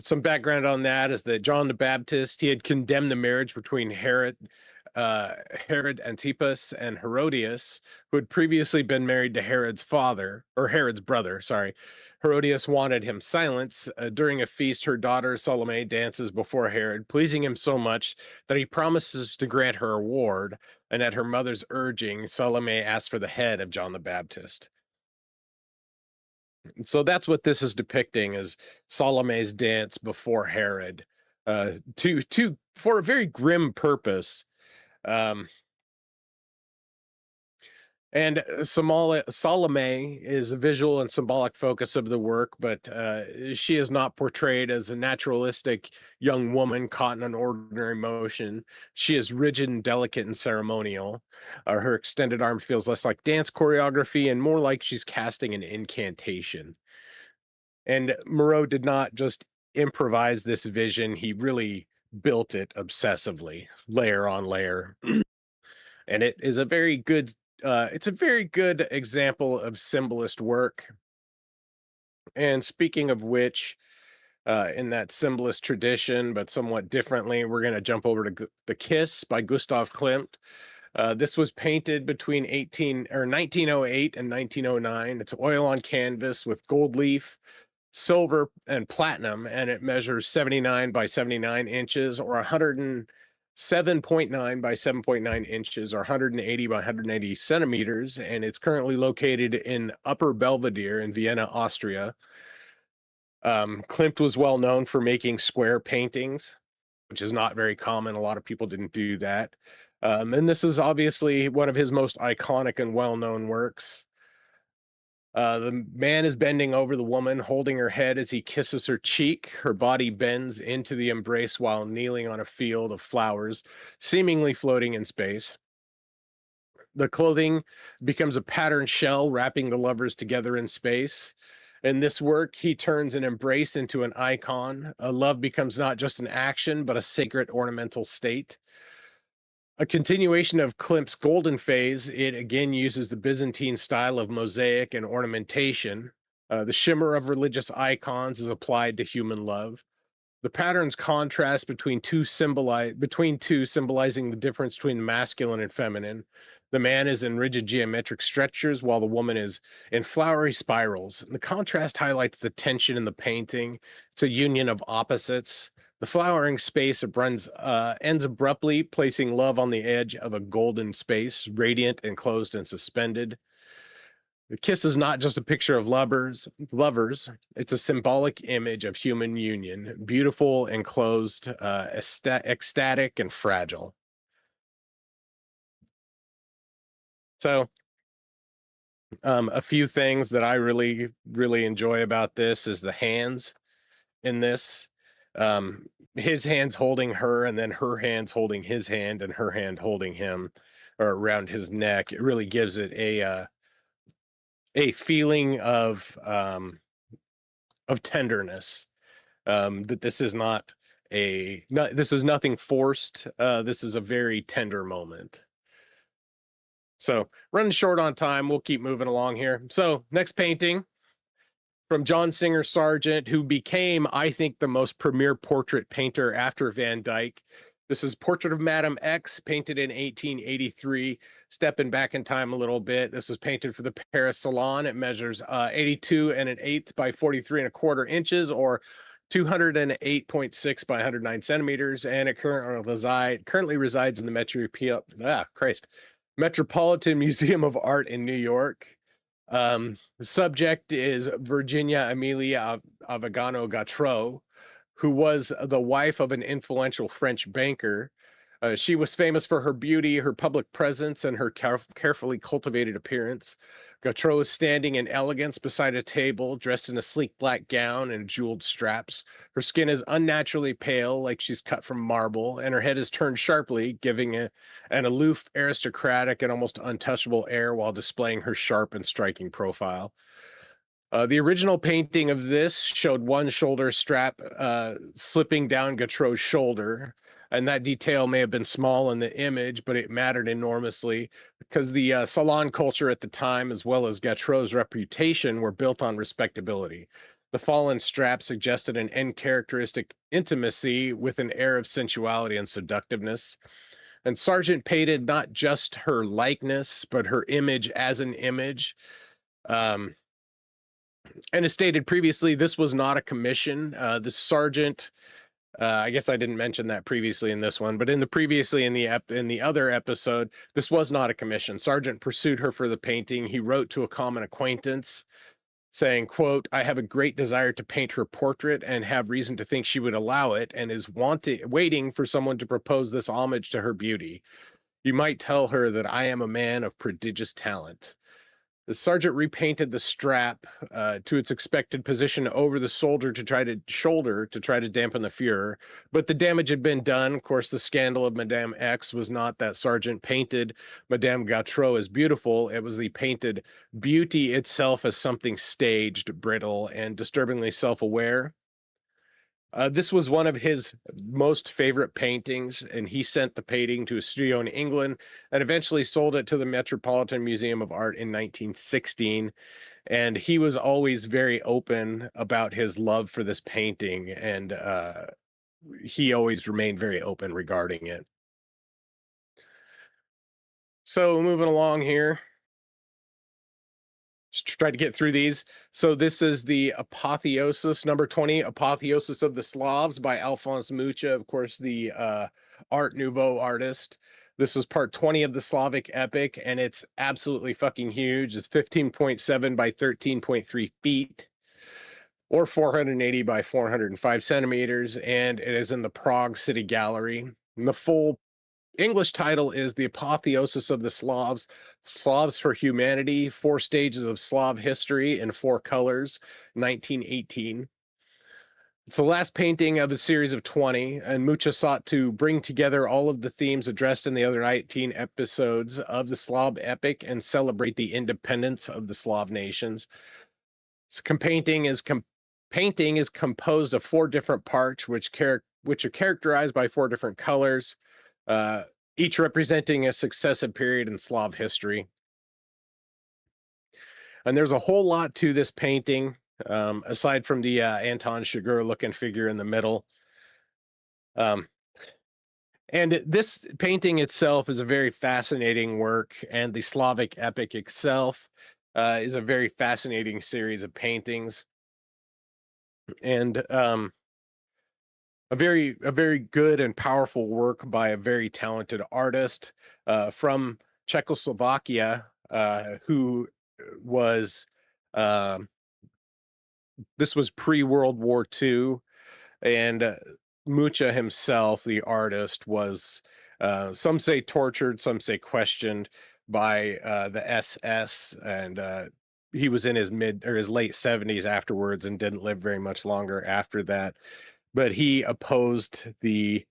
Some background on that is that John the Baptist, he had condemned the marriage between Herod Antipas and Herodias, who had previously been married to Herod's father, or Herod's brother, sorry. Herodias wanted him silence. During a feast, her daughter Salome dances before Herod, pleasing him so much that he promises to grant her a reward. And at her mother's urging, Salome asks for the head of John the Baptist. So that's what this is depicting is Salome's dance before Herod, to for a very grim purpose. Um, and Salome is a visual and symbolic focus of the work, but she is not portrayed as a naturalistic young woman caught in an ordinary motion. She is rigid and delicate and ceremonial. Her extended arm feels less like dance choreography and more like she's casting an incantation. And Moreau did not just improvise this vision, he really built it obsessively, layer on layer. And it is a very good it's a very good example of symbolist work. And speaking of which, in that symbolist tradition, but somewhat differently, we're going to jump over to The Kiss by Gustav Klimt. This was painted between 1908 and 1909. It's oil on canvas with gold leaf, silver, and platinum, and it measures 79 by 79 inches, or 107.9 by 7.9 inches, or 180 by 180 centimeters. And it's currently located in Upper Belvedere in Vienna, Austria. Klimt was well known for making square paintings, which is not very common. A lot of people didn't do that. And this is obviously one of his most iconic and well-known works. The man is bending over the woman, holding her head as he kisses her cheek. Her body bends into the embrace while kneeling on a field of flowers, seemingly floating in space. The clothing becomes a patterned shell, wrapping the lovers together in space. In this work, he turns an embrace into an icon. A love becomes not just an action, but a sacred ornamental state. A continuation of Klimt's golden phase, it again uses the Byzantine style of mosaic and ornamentation. The shimmer of religious icons is applied to human love. The patterns contrast between two symbolizing the difference between the masculine and feminine. The man is in rigid geometric structures while the woman is in flowery spirals. And the contrast highlights the tension in the painting. It's a union of opposites. The flowering space ends abruptly, placing love on the edge of a golden space, radiant, enclosed, and suspended. The kiss is not just a picture of lovers. It's a symbolic image of human union, beautiful, enclosed, ecstatic, and fragile. So, a few things that I really, really enjoy about this is the hands in this. His hands holding her, and then her hands holding his hand, and her hand holding him or around his neck. It really gives it a feeling of tenderness. That this is this is nothing forced. This is a very tender moment. So running short on time, we'll keep moving along here. So next painting from John Singer Sargent, who became, I think, the most premier portrait painter after Van Dyck. This is Portrait of Madame X, painted in 1883. Stepping back in time a little bit, this was painted for the Paris Salon. It measures 82 and an eighth by 43 and a quarter inches, or 208.6 by 109 centimeters, and it currently resides in the Metropolitan Museum of Art in New York. The subject is Virginia Amelia Avegano Gautreau, who was the wife of an influential French banker. She was famous for her beauty, her public presence, and her carefully cultivated appearance. Gautreau is standing in elegance beside a table, dressed in a sleek black gown and jeweled straps. Her skin is unnaturally pale, like she's cut from marble, and her head is turned sharply, giving an aloof, aristocratic, and almost untouchable air while displaying her sharp and striking profile. The original painting of this showed one shoulder strap slipping down Gautreau's shoulder, and that detail may have been small in the image, but it mattered enormously because the salon culture at the time, as well as Gautreau's reputation, were built on respectability. The fallen strap suggested an uncharacteristic intimacy with an air of sensuality and seductiveness. And Sargent painted not just her likeness, but her image as an image. Um, and as stated previously, this was not a commission. The Sargent, I guess I didn't mention that previously in this one, but in the previously in the other episode, this was not a commission. Sargent pursued her for the painting. He wrote to a common acquaintance saying, quote, I have a great desire to paint her portrait and have reason to think she would allow it and is waiting for someone to propose this homage to her beauty. You might tell her that I am a man of prodigious talent. The sergeant repainted the strap to its expected position over the shoulder to try to dampen the furor, but the damage had been done. Of course, the scandal of Madame X was not that Sargent painted Madame Gautreau as beautiful; it was the painted beauty itself as something staged, brittle, and disturbingly self-aware. This was one of his most favorite paintings, and he sent the painting to a studio in England and eventually sold it to the Metropolitan Museum of Art in 1916. And he was always very open about his love for this painting, and he always remained very open regarding it. So, moving along here. Just try to get through these. So this is the Apotheosis, number 20, Apotheosis of the Slavs by Alphonse Mucha, of course, the Art Nouveau artist. This was part 20 of the Slavic epic, and it's absolutely fucking huge. It's 15.7 by 13.3 feet, or 480 by 405 centimeters, and it is in the Prague City Gallery. And the full English title is The Apotheosis of the Slavs, Slavs for Humanity, Four Stages of Slav History in Four Colors, 1918. It's the last painting of a series of 20, and Mucha sought to bring together all of the themes addressed in the other 19 episodes of the Slav epic and celebrate the independence of the Slav nations. So painting is composed of four different parts, which are characterized by four different colors, each representing a successive period in Slav history. And there's a whole lot to this painting, aside from the Anton Chigurh looking figure in the middle. And this painting itself is a very fascinating work, and the Slavic epic itself is a very fascinating series of paintings. And a very good and powerful work by a very talented artist from Czechoslovakia, who was this was pre-World War II, and Mucha himself, the artist, was some say tortured, some say questioned by the SS, and he was in his late 70s afterwards and didn't live very much longer after that. But he opposed the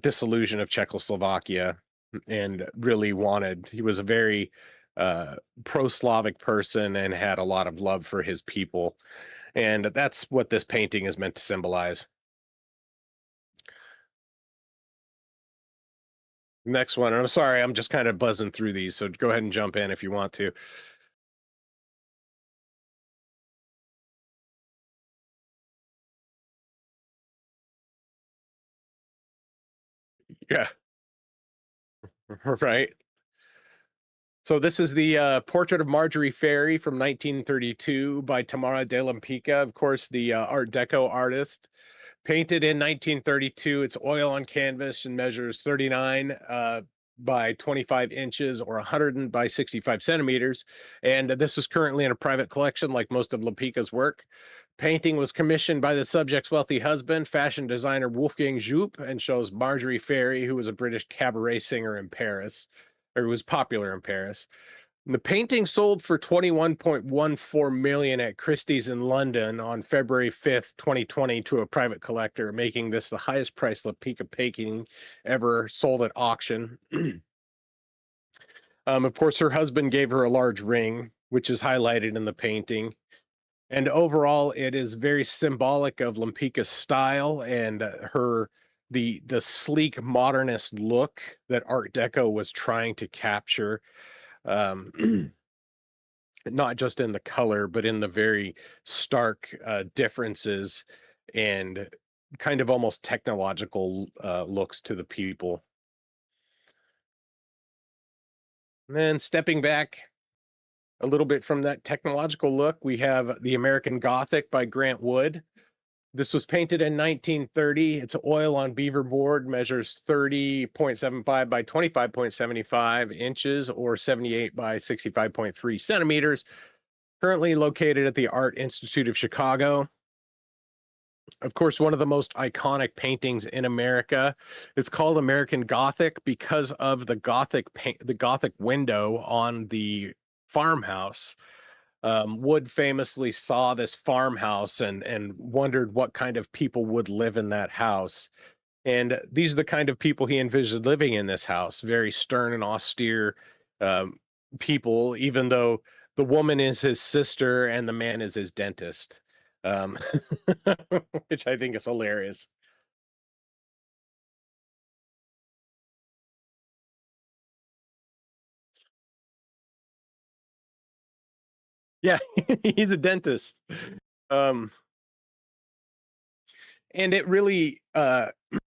dissolution of Czechoslovakia and really he was a very pro-Slavic person and had a lot of love for his people. And that's what this painting is meant to symbolize. Next one, and I'm sorry, I'm just kind of buzzing through these, so go ahead and jump in if you want to. Yeah, right. So this is the portrait of Marjorie Ferry from 1932 by Tamara de Lempicka, of course, the Art Deco artist. Painted in 1932, it's oil on canvas and measures 39 by 25 inches or 100 by 65 centimeters. And this is currently in a private collection like most of Lempicka's work. Painting was commissioned by the subject's wealthy husband, fashion designer Wolfgang Joop, and shows Marjorie Ferry, who was a British cabaret singer in Paris, or who was popular in Paris. The painting sold for 21.14 million at Christie's in London on February 5th, 2020 to a private collector, making this the highest price Lempicka painting ever sold at auction. Of course, her husband gave her a large ring, which is highlighted in the painting. And overall, it is very symbolic of Lempicka's style and the sleek modernist look that Art Deco was trying to capture. not just in the color, but in the very stark differences and kind of almost technological looks to the people. And then stepping back a little bit from that technological look, we have the American Gothic by Grant Wood. This was painted in 1930. It's oil on beaver board, measures 30.75 by 25.75 inches or 78 by 65.3 centimeters. Currently located at the Art Institute of Chicago. Of course, one of the most iconic paintings in America. It's called American Gothic because of the Gothic paint, the Gothic window on the farmhouse. Wood famously saw this farmhouse and wondered what kind of people would live in that house. And these are the kind of people he envisioned living in this house, very stern and austere um, people, even though the woman is his sister and the man is his dentist, um, which I think is hilarious. Yeah, he's a dentist. Um, and it really,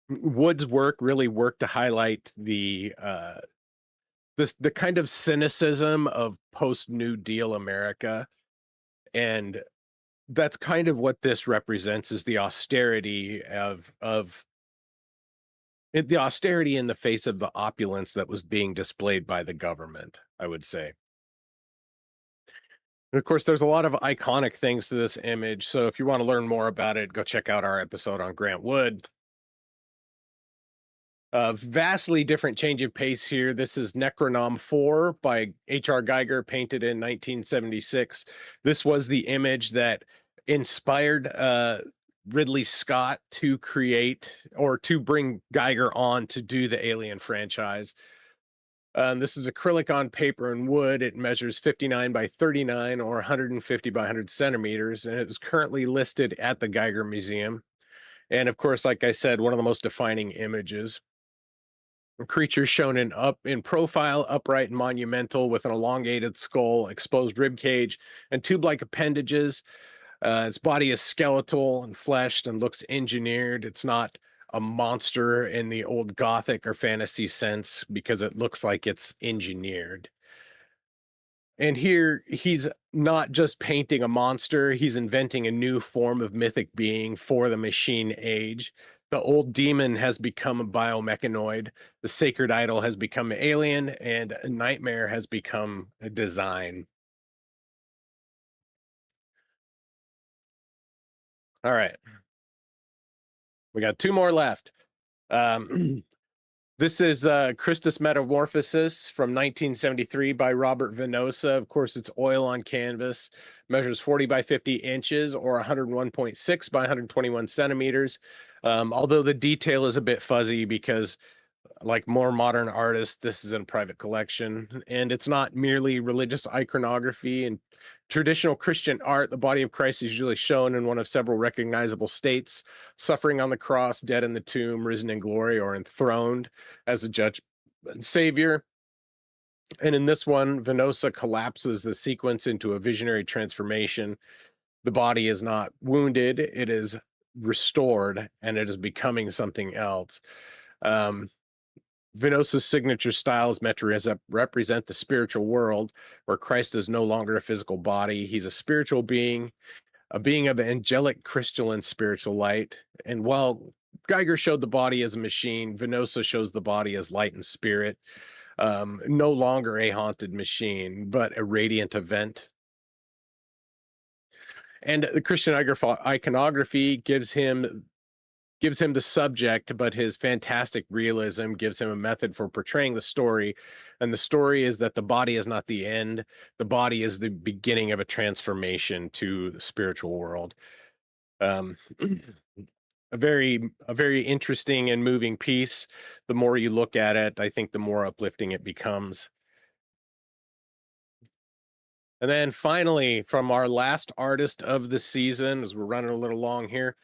Wood's work really worked to highlight the kind of cynicism of post New Deal America, and that's kind of what this represents is the austerity the austerity in the face of the opulence that was being displayed by the government, I would say. And of course, there's a lot of iconic things to this image. So if you want to learn more about it, go check out our episode on Grant Wood. Vastly different change of pace here. This is Necronom 4 by H.R. Geiger, painted in 1976. This was the image that inspired Ridley Scott to create or to bring Geiger on to do the Alien franchise. This is acrylic on paper and wood. It measures 59 by 39 or 150 by 100 centimeters, and it is currently listed at the Geiger Museum. And of course, like I said, one of the most defining images. A creature shown in profile, upright and monumental, with an elongated skull, exposed rib cage, and tube-like appendages. Its body is skeletal and fleshed and looks engineered. It's not a monster in the old Gothic or fantasy sense because it looks like it's engineered. And here he's not just painting a monster, he's inventing a new form of mythic being for the machine age. The old demon has become a biomechanoid, the sacred idol has become an alien, and a nightmare has become a design. All right, we got two more left. Um, This is Christus Metamorphosis from 1973 by Robert Venosa. Of course, it's oil on canvas, measures 40 by 50 inches or 101.6 by 121 centimeters. Although the detail is a bit fuzzy because like more modern artists, this is in private collection, and it's not merely religious iconography. In traditional Christian art, the body of Christ is usually shown in one of several recognizable states: suffering on the cross, dead in the tomb, risen in glory, or enthroned as a judge and savior. And in this one, Venosa collapses the sequence into a visionary transformation. The body is not wounded, it is restored, and it is becoming something else. Um, Venosa's signature style is meant to represent the spiritual world where Christ is no longer a physical body. He's a spiritual being, a being of angelic crystalline spiritual light. And while Geiger showed the body as a machine, Venosa shows the body as light and spirit, no longer a haunted machine, but a radiant event. And the Christian iconography gives him the subject, but his fantastic realism gives him a method for portraying the story. And the story is that the body is not the end, the body is the beginning of a transformation to the spiritual world. Um, a very interesting and moving piece. The more you look at it, I think the more uplifting it becomes. And then finally, from our last artist of the season, as we're running a little long here,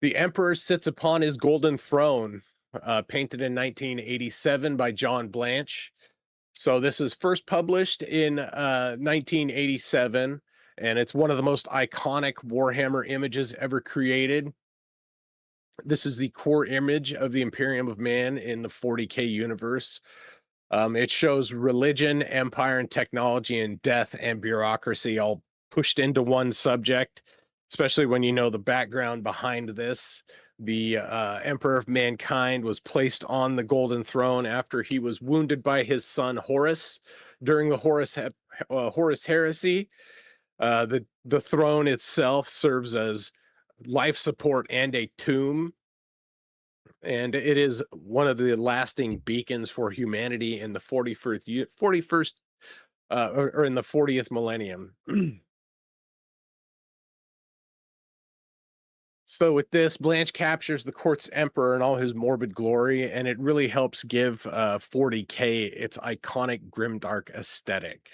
the Emperor Sits Upon His Golden Throne, painted in 1987 by John Blanche. So this is first published in 1987, and it's one of the most iconic Warhammer images ever created. This is the core image of the Imperium of Man in the 40K universe. It shows religion, empire, and technology, and death and bureaucracy all pushed into one subject, especially when you know the background behind this. The Emperor of Mankind was placed on the Golden Throne after he was wounded by his son Horus during the Horus Heresy. The throne itself serves as life support and a tomb, and it is one of the lasting beacons for humanity in the 41st or in the 40th millennium. So with this, Blanche captures the court's emperor in all his morbid glory, and it really helps give 40K its iconic grimdark aesthetic.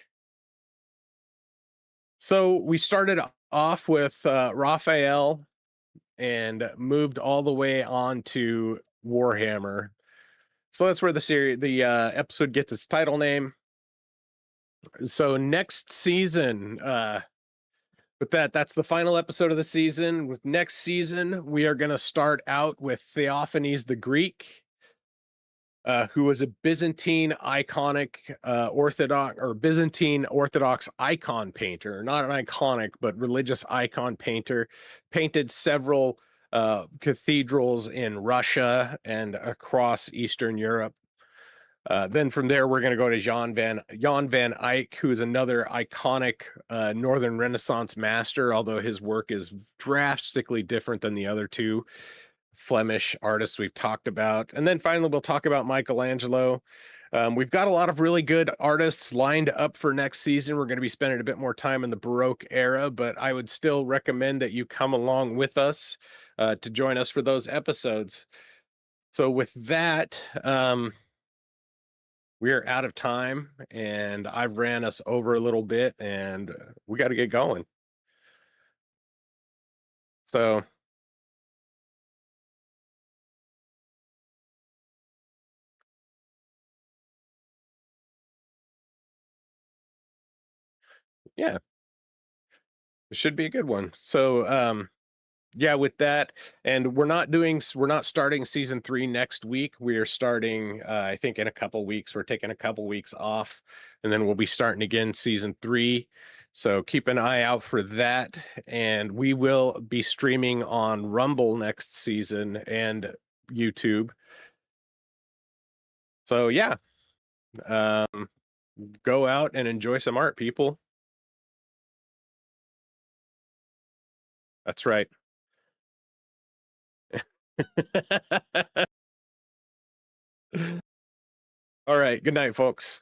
So we started off with Raphael and moved all the way on to Warhammer. So that's where the episode gets its title name. So next season, that's the final episode of the season. With next season, we are going to start out with Theophanes the Greek, who was a Byzantine iconic Byzantine Orthodox icon painter, not an iconic, but religious icon painter, painted several cathedrals in Russia and across Eastern Europe. Then from there, we're going to go to Jan van Eyck, who is another iconic Northern Renaissance master, although his work is drastically different than the other two Flemish artists we've talked about. And then finally, we'll talk about Michelangelo. We've got a lot of really good artists lined up for next season. We're going to be spending a bit more time in the Baroque era, but I would still recommend that you come along with us to join us for those episodes. So with that, we are out of time, and I ran us over a little bit, and we got to get going. So, yeah, it should be a good one. So, yeah, with that, and we're not starting season 3 next week. We are starting, I think, in a couple weeks. We're taking a couple weeks off, and then we'll be starting again season 3. So keep an eye out for that, and we will be streaming on Rumble next season and YouTube. So yeah, um, go out and enjoy some art, people. That's right. All right. Good night, folks.